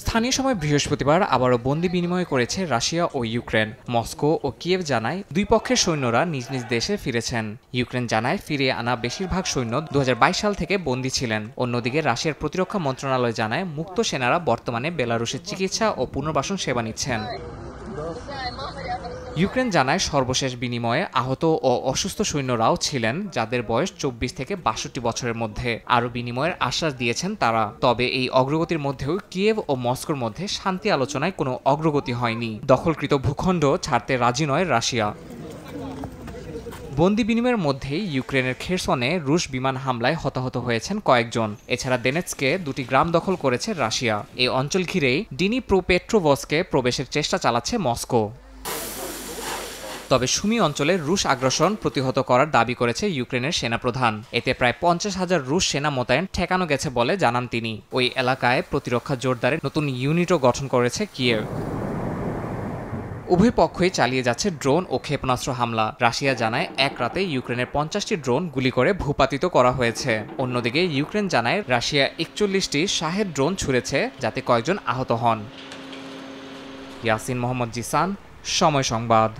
স্থানীয় সময় বৃহস্পতিবার আবারও বন্দি বিনিময় করেছে রাশিয়া ও ইউক্রেন। মস্কো ও কিয়েভ জানায় দুই পক্ষের সৈন্যরা নিজ নিজ দেশে ফিরেছেন। ইউক্রেন জানায় ফিরিয়ে আনা বেশিরভাগ সৈন্য 2022 সাল থেকে বন্দী ছিলেন। অন্যদিকে রাশিয়ার প্রতিরক্ষা মন্ত্রণালয় জানায় মুক্ত সেনারা বর্তমানে বেলারুশের চিকিৎসা ও পুনর্বাসন সেবা নিচ্ছেন। ইউক্রেন জানায় সর্বশেষ বিনিময়ে আহত ও অসুস্থ সৈন্যরাও ছিলেন, যাদের বয়স 24 থেকে 62 বছরের মধ্যে। আরও বিনিময়ের আশ্বাস দিয়েছেন তারা। তবে এই অগ্রগতির মধ্যেও কিয়েভ ও মস্কোর মধ্যে শান্তি আলোচনায় কোনো অগ্রগতি হয়নি। দখলকৃত ভূখণ্ড ছাড়তে রাজি নয় রাশিয়া। বন্দি বিনিময়ের মধ্যেই ইউক্রেনের খেরসনে রুশ বিমান হামলায় হতাহত হয়েছেন কয়েকজন। এছাড়া দোনেৎস্কে দুটি গ্রাম দখল করেছে রাশিয়া। এই অঞ্চল ঘিরেই ডিনিপ্রোপেট্রোভস্কে প্রবেশের চেষ্টা চালাচ্ছে মস্কো। তবে সুমি অঞ্চলে রুশ আগ্রাসন প্রতিহত করার দাবি করেছে ইউক্রেনের সেনাপ্রধান। এতে প্রায় 50,000 রুশ সেনা মোতায়েন ঠেকানো গেছে বলে জানান তিনি। ওই এলাকায় প্রতিরক্ষা জোরদারে নতুন ইউনিটও গঠন করেছে কিয়েভ। উভয় পক্ষই চালিয়ে যাচ্ছে ড্রোন ও ক্ষেপণাস্ত্র হামলা। রাশিয়া জানায় এক রাতে ইউক্রেনের 50টি ড্রোন গুলি করে ভূপাতিত করা হয়েছে। অন্যদিকে ইউক্রেন জানায় রাশিয়া 41টি শাহেদ ড্রোন ছুড়েছে, যাতে কয়েকজন আহত হন। ইয়াসিন মোহাম্মদ জিসান, সময় সংবাদ।